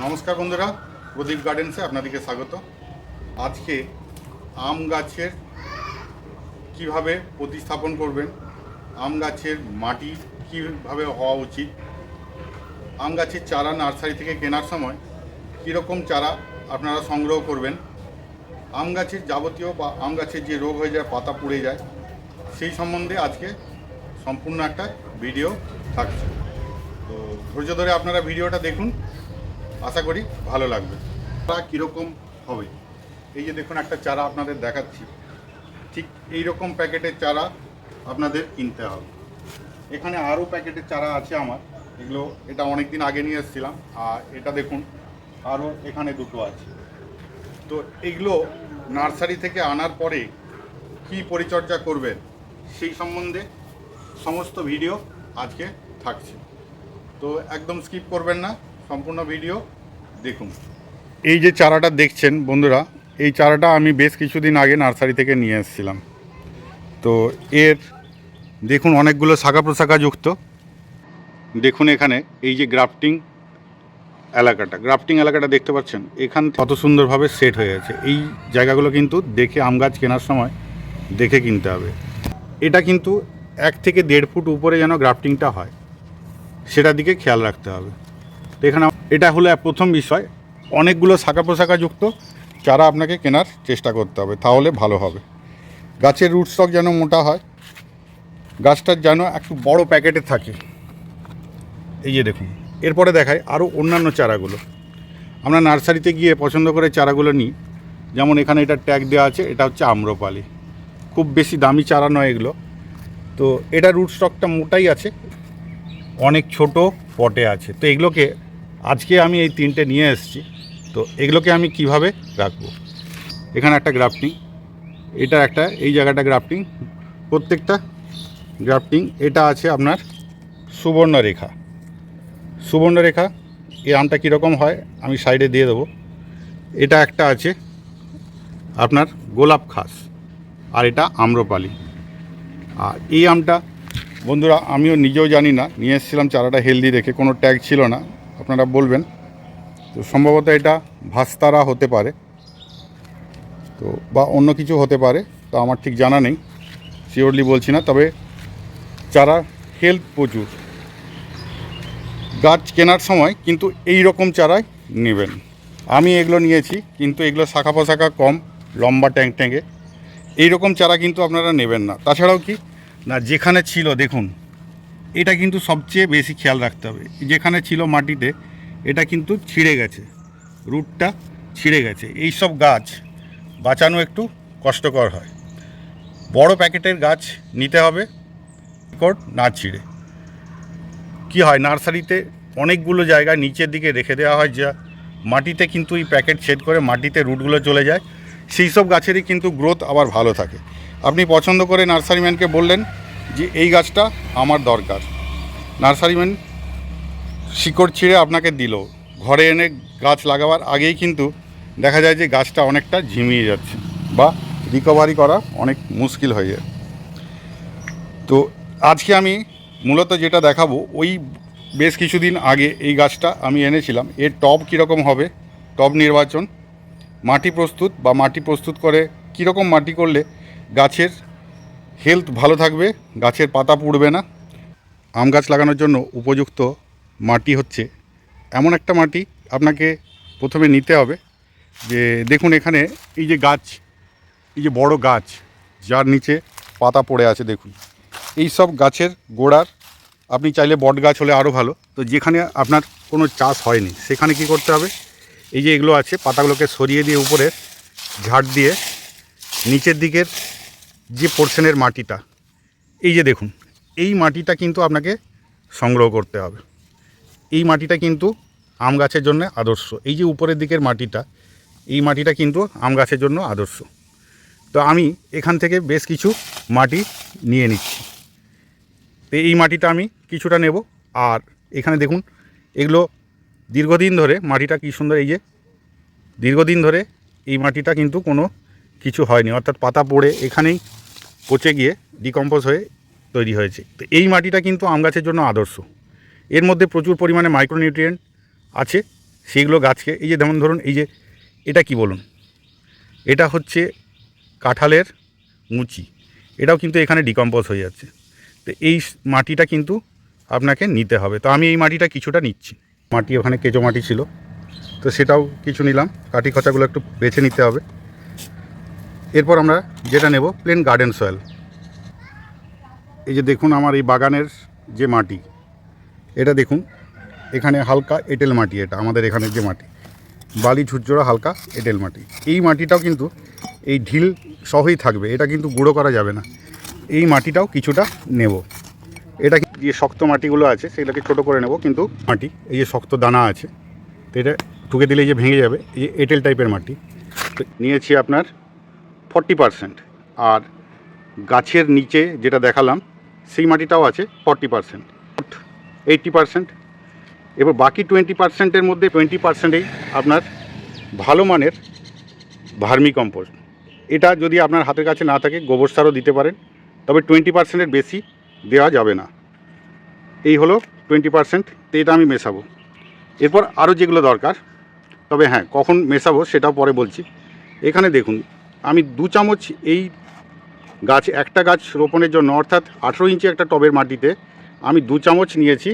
নমস্কার বন্ধুরা, প্রদীপ গার্ডেন্সে আপনাদেরকে স্বাগত। আজকে আম গাছের কিভাবে প্রতিস্থাপন করবেন, আম গাছের মাটি কিভাবে হওয়া উচিত, আম গাছের চারা নার্সারি থেকে কেনার সময় কীরকম চারা আপনারা সংগ্রহ করবেন, আম গাছের যাবতীয় বা আম গাছের যে রোগ হয়ে যায়, পাতা পুড়ে যায়, সেই সম্বন্ধে আজকে সম্পূর্ণ একটা ভিডিও থাকছে। তো ধৈর্য ধরে আপনারা ভিডিওটা দেখুন, আশা করি ভালো লাগবে। চারা কীরকম হবে, এই যে দেখুন একটা চারা আপনাদের দেখাচ্ছি, ঠিক এই রকম প্যাকেটের চারা আপনাদের কিনতে হবে। এখানে আরও প্যাকেটের চারা আছে আমার, এগুলো এটা অনেক দিন আগে নিয়ে এসেছিলাম। আর এটা দেখুন আরও এখানে দুটো আছে। তো এগুলো নার্সারি থেকে আনার পরে কি পরিচর্যা করবেন সেই সম্বন্ধে সমস্ত ভিডিও আজকে থাকছে। তো একদম স্কিপ করবেন না, সম্পূর্ণ ভিডিও দেখুন। এই যে চারাটা দেখছেন বন্ধুরা, এই চারাটা আমি বেশ কিছুদিন আগে নার্সারি থেকে নিয়ে এসেছিলাম। তো এর দেখুন অনেকগুলো শাখা প্রশাখা যুক্ত। দেখুন এখানে এই যে গ্রাফটিং এলাকাটা দেখতে পাচ্ছেন, এখান কত সুন্দরভাবে সেট হয়ে আছে। এই জায়গাগুলো কিন্তু দেখে আম গাছ কেনার সময় দেখে কিনতে হবে। এটা কিন্তু 1 থেকে 1.5 ফুট উপরে যেন গ্রাফটিংটা হয়, সেটার দিকে খেয়াল রাখতে হবে। তো এখানে এটা হলো প্রথম বিষয়, অনেকগুলো শাখা প্রশাখা যুক্ত চারা আপনাকে কেনার চেষ্টা করতে হবে, তাহলে ভালো হবে। গাছের রুট স্টক যেন মোটা হয়, গাছটার যেন একটু বড় প্যাকেটে থাকে। এই যে দেখুন, এরপরে দেখায় আরও অন্যান্য চারাগুলো। আমরা নার্সারিতে গিয়ে পছন্দ করে চারাগুলো নিই। যেমন এখানে এটা ট্যাগ দেওয়া আছে, এটা হচ্ছে আম্রপালি, খুব বেশি দামি চারা নয় এগুলো। তো এটা রুট স্টকটা মোটাই আছে, অনেক ছোট পটে আছে। তো এগুলোকে আজকে আমি এই 3টে নিয়ে এসেছি। তো এগুলোকে আমি কিভাবে রাখবো, এখানে একটা গ্রাফটিং, এটা একটা, এই জায়গাটা গ্রাফটিং, প্রত্যেকটা গ্রাফটিং। এটা আছে আপনার সুবর্ণরেখা। এই আমটা কীরকম হয় আমি সাইডে দিয়ে দেবো। এটা একটা আছে আপনার গোলাপ খাস, আর এটা আম্রপালি। আর এই আমটা বন্ধুরা আমিও নিজেও জানি না, নিয়ে এসেছিলাম চারাটা হেলদি দেখে, কোনো ট্যাগ ছিল না, আপনারা বলবেন। তো সম্ভবত এটা ভাস্তারা হতে পারে, তো বা অন্য কিছু হতে পারে, তো আমার ঠিক জানা নেই, শিওরলি বলছি না। তবে চারা হেলথ প্রচুর। গাছ কেনার সময় কিন্তু এই রকম চারাই নেবেন। আমি এগুলো নিয়েছি, কিন্তু এগুলো শাখা প্রশাখা কম, লম্বা ট্যাঙ্কে, এই রকম চারা কিন্তু আপনারা নেবেন না। তাছাড়াও কি না, যেখানে ছিল দেখুন, এটা কিন্তু সবচেয়ে বেশি খেয়াল রাখতে হবে। যেখানে ছিল মাটিতে, এটা কিন্তু ছিঁড়ে গেছে, রুটটা ছিঁড়ে গেছে। এই সব গাছ বাঁচানো একটু কষ্টকর হয়। বড় প্যাকেটের গাছ নিতে হবে, শিকড় না ছিঁড়ে। কি হয়, নার্সারিতে অনেকগুলো জায়গায় নিচের দিকে রেখে দেওয়া হয়, যা মাটিতে কিন্তু এই প্যাকেট ছেদ করে মাটিতে রুটগুলো চলে যায়। সেই সব গাছেরই কিন্তু গ্রোথ আবার ভালো থাকে। আপনি পছন্দ করে নার্সারিম্যানকে বললেন যে এই গাছটা আমার দরকার, নার্সারিম্যান শিকড় ছিঁড়ে আপনাকে দিল, ঘরে এনে গাছ লাগাবার আগেই কিন্তু দেখা যায় যে গাছটা অনেকটা ঝিমিয়ে যাচ্ছে বা রিকভারি করা অনেক মুশকিল হয়ে যায়। তো আজকে আমি মূলত যেটা দেখাবো, ওই বেশ কিছুদিন আগে এই গাছটা আমি এনেছিলাম। এর টব কীরকম হবে, টব নির্বাচন, মাটি প্রস্তুত করে কীরকম মাটি করলে গাছের হেলথ ভালো থাকবে, গাছের পাতা পুড়বে না। আম গাছ লাগানোর জন্য উপযুক্ত মাটি হচ্ছে এমন একটা মাটি আপনাকে প্রথমে নিতে হবে। যে দেখুন এখানে এই যে গাছ, এই যে বড় গাছ যার নিচে পাতা পড়ে আছে, দেখুন এই সব গাছের গোড়ার, আপনি চাইলে বট গাছ হলে আরও ভালো। তো যেখানে আপনার কোনো চাষ হয়নি সেখানে কি করতে হবে, এই যে এগুলো আছে, পাতাগুলোকে সরিয়ে দিয়ে উপরে ঝাড় দিয়ে নিচের দিকের যে পোর্শনের মাটিটা, এই যে দেখুন, এই মাটিটা কিন্তু আপনাকে সংগ্রহ করতে হবে। এই মাটিটা কিন্তু আম গাছের জন্য আদর্শ। এই যে উপরের দিকের মাটিটা, এই মাটিটা কিন্তু আম গাছের জন্য আদর্শ। তো আমি এখান থেকে বেশ কিছু মাটি নিয়ে নিচ্ছি। তো এই মাটিটা আমি কিছুটা নেব। আর এখানে দেখুন এগুলো দীর্ঘদিন ধরে, মাটিটা কী সুন্দর, এই যে দীর্ঘদিন ধরে এই মাটিটা কিন্তু কোনো কিছু হয়নি, অর্থাৎ পাতা পড়ে এখানেই পচে গিয়ে ডিকম্পোজ হয়ে তৈরি হয়েছে। তো এই মাটিটা কিন্তু আম গাছের জন্য আদর্শ। এর মধ্যে প্রচুর পরিমাণে মাইক্রোনিউট্রিয়েন্ট আছে, সেইগুলো গাছকে, এই যে যেমন ধরুন এই যে এটা কি বলুন, এটা হচ্ছে কাঁঠালের মুচি, এটাও কিন্তু এখানে ডিকম্পোজ হয়ে যাচ্ছে। তো এই মাটিটা কিন্তু আপনাকে নিতে হবে। তো আমি এই মাটিটা কিছুটা নিচ্ছি। মাটি ওখানে কেঁচো মাটি ছিল, তো সেটাও কিছু নিলাম। কাঠি খচাগুলো একটু বেছে নিতে হবে। এরপর আমরা যেটা নেব প্লেন গার্ডেন সয়েল। এই যে দেখুন আমার এই বাগানের যে মাটি, এটা দেখুন এখানে হালকা এঁটেল মাটি, এটা আমাদের এখানের যে মাটি বালি ঝুরঝোড়া হালকা এঁটেল মাটি। এই মাটিটাও কিন্তু এই ঢিল সহই থাকবে, এটা কিন্তু গুঁড়ো করা যাবে না। এই মাটিটাও কিছুটা নেব। এটা যে শক্ত মাটিগুলো আছে সেগুলোকে ছোটো করে নেব, কিন্তু মাটি এই যে শক্ত দানা আছে তো এটা ঠুকে দিলে যে ভেঙে যাবে, এই যে এঁটেল টাইপের মাটি। তো নিয়েছি আপনার 40%, আর গাছের নিচে যেটা দেখালাম সেই মাটিটাও আছে 40%, 80%। এবার বাকি 20%-এর মধ্যে 20%এই আপনার ভালো মানের ভার্মি কম্পোস্ট। এটা যদি আপনার হাতের কাছে না থাকে গোবর সারও দিতে পারেন, তবে 20%-এর বেশি দেওয়া যাবে না। এই হলো 20%, তো এটা আমি মেশাবো। এরপর আরও যেগুলো দরকার, তবে হ্যাঁ কখন মেশাবো সেটাও পরে বলছি। এখানে দেখুন আমি 2 চামচ এই একটা গাছ রোপণের জন্য, অর্থাৎ 18 ইঞ্চি একটা টবের মাটিতে আমি 2 চামচ নিয়েছি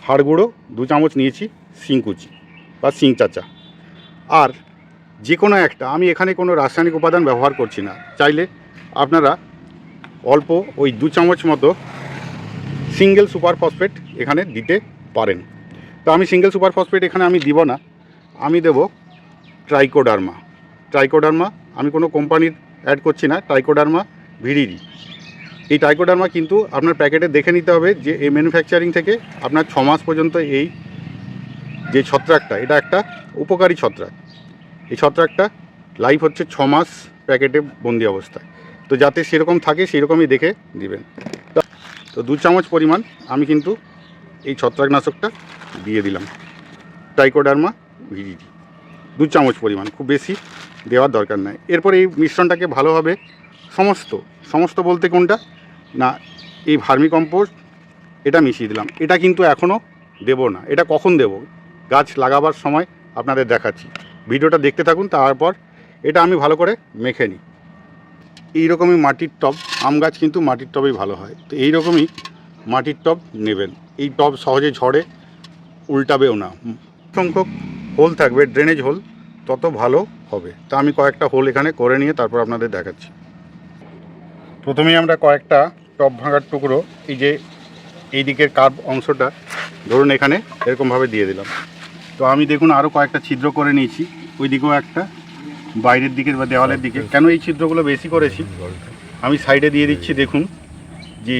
হাড় গুঁড়ো, 2 চামচ নিয়েছি শিংকুচি বা শিং চাচা। আর যে কোনো একটা, আমি এখানে কোনো রাসায়নিক উপাদান ব্যবহার করছি না। চাইলে আপনারা অল্প ওই 2 চামচ মতো সিঙ্গেল সুপার ফসফেট এখানে দিতে পারেন। তো আমি সিঙ্গেল সুপার ফসফেট এখানে আমি দিব না, আমি দেব ট্রাইকোডার্মা। ট্রাইকোডার্মা আমি কোনো কোম্পানির অ্যাড করছি না, ট্রাইকোডার্মা ভিরিডি। এই ট্রাইকোডার্মা কিন্তু আপনার প্যাকেটে দেখে নিতে হবে যে এই ম্যানুফ্যাকচারিং থেকে আপনার 6 মাস পর্যন্ত এই যে ছত্রাকটা, এটা একটা উপকারী ছত্রাক। এই ছত্রাকটা লাইফ হচ্ছে 6 মাস প্যাকেটে বন্দি অবস্থায়। তো যাতে সেরকম থাকে সেরকমই দেখে দিবেন। তো 2 চামচ পরিমাণ আমি কিন্তু এই ছত্রাকনাশকটা দিয়ে দিলাম, ট্রাইকোডার্মা ভিরিডি 2 চামচ পরিমাণ, খুব বেশি দেওয়ার দরকার নাই। এরপর এই মিশ্রণটাকে ভালোভাবে সমস্ত বলতে কোনটা না, এই ভার্মি কম্পোস্ট এটা মিশিয়ে দিলাম। এটা কিন্তু এখনও দেব না, এটা কখন দেব গাছ লাগাবার সময় আপনাদের দেখাচ্ছি। ভিডিওটা দেখতে থাকুন, তারপর এটা আমি ভালো করে মেখে নিই। এইরকমই মাটির টব, আম গাছ কিন্তু মাটির টবেই ভালো হয়। তো এইরকমই মাটির টব নেবেন। এই টব সহজে ঝড়ে উল্টাবেও না, সংখ্যক হোল থাকবে, ড্রেনেজ হোল, তত ভালো হবে। তা আমি কয়েকটা হোল এখানে করে নিয়ে তারপর আপনাদের দেখাচ্ছি। প্রথমেই আমরা কয়েকটা টব ভাঙার টুকরো, এই যে এই দিকের কার্ভ অংশটা ধরুন এখানে এরকমভাবে দিয়ে দিলাম। তো আমি দেখুন আরও কয়েকটা ছিদ্র করে নিয়েছি, ওই দিকেও একটা, বাইরের দিকের বা দেওয়ালের দিকে। কেন এই ছিদ্রগুলো বেশি করেছি আমি সাইডে দিয়ে দিচ্ছি, দেখুন যে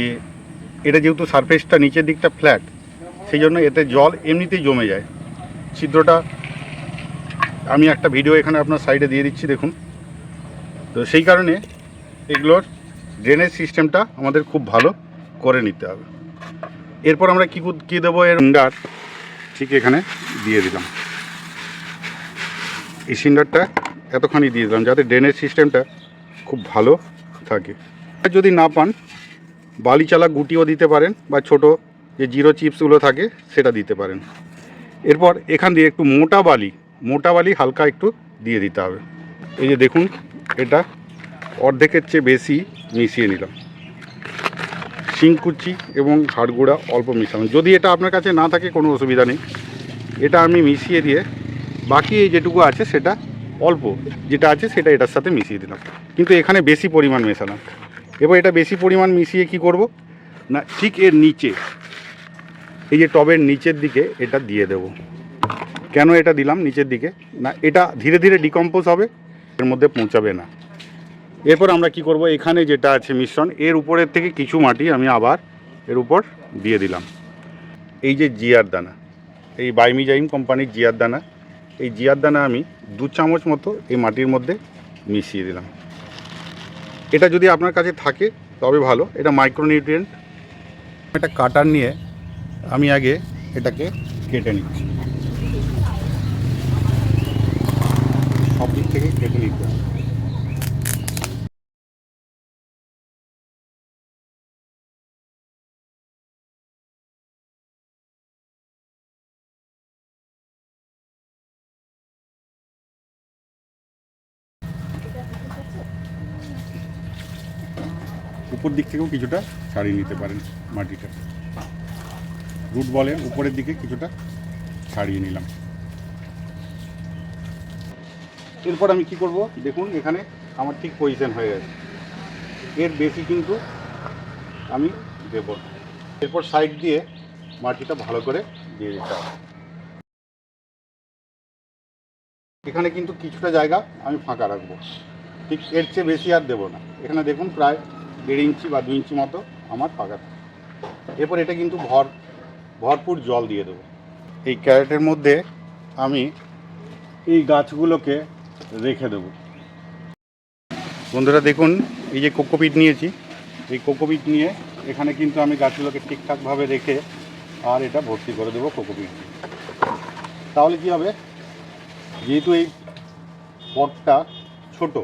এটা যেহেতু সারফেসটা নিচের দিকটা ফ্ল্যাট, সেই জন্য এতে জল এমনিতেই জমে যায়। ছিদ্রটা আমি একটা ভিডিও এখানে আপনার সাইডে দিয়ে দিচ্ছি দেখুন। তো সেই কারণে এগুলোর ড্রেনেজ সিস্টেমটা আমাদের খুব ভালো করে নিতে হবে। এরপর আমরা কী দেবো, এর সিন্ডার ঠিক এখানে দিয়ে দিলাম। এই সিন্ডারটা এতখানি দিয়ে দিলাম যাতে ড্রেনেজ সিস্টেমটা খুব ভালো থাকে। যদি না পান বালিচালা গুটিও দিতে পারেন, বা ছোট যে জিরো চিপসগুলো থাকে সেটা দিতে পারেন। এরপর এখান দিয়ে একটু মোটা বালি হালকা একটু দিয়ে দিতে হবে। এই যে দেখুন এটা অর্ধেকের চেয়ে বেশি মিশিয়ে নিলাম। শিংকুচি এবং হাড়গুঁড়া অল্প মিশালাম। যদি এটা আপনার কাছে না থাকে কোনো অসুবিধা নেই, এটা আমি মিশিয়ে দিয়ে বাকি এই যেটুকু আছে সেটা অল্প যেটা আছে সেটা এটার সাথে মিশিয়ে দিলাম, কিন্তু এখানে বেশি পরিমাণ মেশালাম। এবার এটা বেশি পরিমাণ মিশিয়ে কি করব না, ঠিক এর নিচে এই যে টবের নিচের দিকে এটা দিয়ে দেব। কেন এটা দিলাম নিচের দিকে না, এটা ধীরে ধীরে ডিকম্পোজ হবে, এর মধ্যে পৌঁছাবে না। এরপর আমরা কি করব, এখানে যেটা আছে মিশ্রণ, এর উপরের থেকে কিছু মাটি আমি আবার এর উপর দিয়ে দিলাম। এই যে জিয়ার দানা, এই বাইমিজাইম কোম্পানির জিয়ার দানা, এই জিয়ার দানা আমি 2 চামচ মতো এই মাটির মধ্যে মিশিয়ে দিলাম। এটা যদি আপনার কাছে থাকে তবে ভালো, এটা মাইক্রোনিউট্রিয়েন্ট। একটা কাটার নিয়ে আমি আগে এটাকে কেটে নিচ্ছি, সব দিক থেকে কেটে নিতে হবে। উপর দিক থেকেও কিছুটা ছাড়িয়ে নিতে পারেন মাটিটা। রুট বলের উপরের দিকে কিছুটা ছাড়িয়ে নিলাম। এরপর আমি কি করব, দেখুন এখানে আমার ঠিক পজিশন হয়ে গেছে, এর বেশি কিন্তু আমি দেব না। এরপর সাইড দিয়ে মাটিটা ভালো করে দিয়ে দিতে হবে। এখানে কিন্তু কিছুটা জায়গা আমি ফাঁকা রাখবো, ঠিক এর চেয়ে বেশি আর দেবো না। এখানে দেখুন প্রায় 1.5 ইঞ্চি বা 2 ইঞ্চি মতো আমার ফাঁকা। এরপর এটা কিন্তু ভরপুর জল দিয়ে দেবো। এই ক্যারেটের মধ্যে আমি এই গাছগুলোকে রেখে দেবো। বন্ধুরা দেখুন, এই যে কোকোপিট নিয়েছি, এই কোকোপিট নিয়ে এখানে কিন্তু আমি গাছগুলোকে ঠিকঠাকভাবে রেখে আর এটা ভর্তি করে দেবো কোকোপিট। তাহলে কি হবে, যেহেতু এই পটটা ছোট,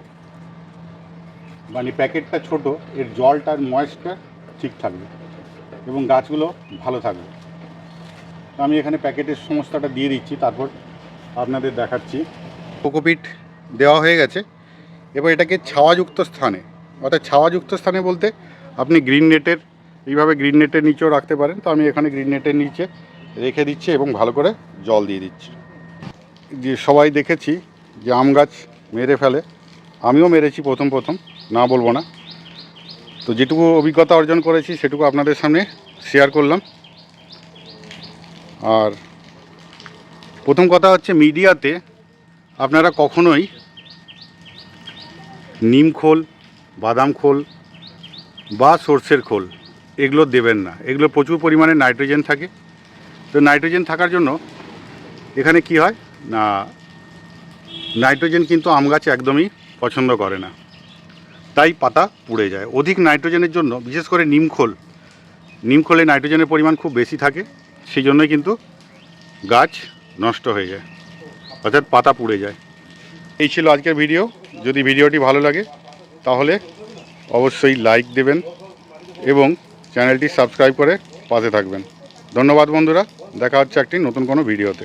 মানে প্যাকেটটা ছোট, এর জলটার ময়েশ্চার ঠিক থাকবে এবং গাছগুলো ভালো থাকবে। আমি এখানে প্যাকেটের সমস্তটা দিয়ে দিচ্ছি, তারপর আপনাদের দেখাচ্ছি। কোকোপিট দেওয়া হয়ে গেছে। এবার এটাকে ছাওয়াযুক্ত স্থানে, অর্থাৎ ছাওয়াযুক্ত স্থানে বলতে আপনি গ্রিন নেটের, এইভাবে গ্রিন নেটের নিচেও রাখতে পারেন। তো আমি এখানে গ্রিন নেটের নিচে রেখে দিচ্ছি এবং ভালো করে জল দিয়ে দিচ্ছি। যে সবাই দেখেছি যে আম গাছ মেরে ফেলে, আমিও মেরেছি প্রথম না বলবো না। তো যেটুকু অভিজ্ঞতা অর্জন করেছি সেটুকু আপনাদের সামনে শেয়ার করলাম। আর প্রথম কথা হচ্ছে, মিডিয়াতে আপনারা কখনোই নিম খোল, বাদাম খোল বা সর্ষের খোল এগুলো দেবেন না। এগুলো প্রচুর পরিমাণে নাইট্রোজেন থাকে। তো নাইট্রোজেন থাকার জন্য এখানে কি হয় না, নাইট্রোজেন কিন্তু আম গাছ একদমই পছন্দ করে না, তাই পাতা পুড়ে যায়। অধিক নাইট্রোজেনের জন্য, বিশেষ করে নিম খোলে নাইট্রোজেনের পরিমাণ খুব বেশি থাকে, সেই জন্যই কিন্তু গাছ নষ্ট হয়ে যায়, অর্থাৎ পাতা পুড়ে যায়। এই ছিল আজকের ভিডিও। যদি ভিডিওটি ভালো লাগে তাহলে অবশ্যই লাইক দেবেন এবং চ্যানেলটি সাবস্ক্রাইব করে পাশে থাকবেন। ধন্যবাদ বন্ধুরা, দেখা হচ্ছে একটি নতুন কোনো ভিডিওতে।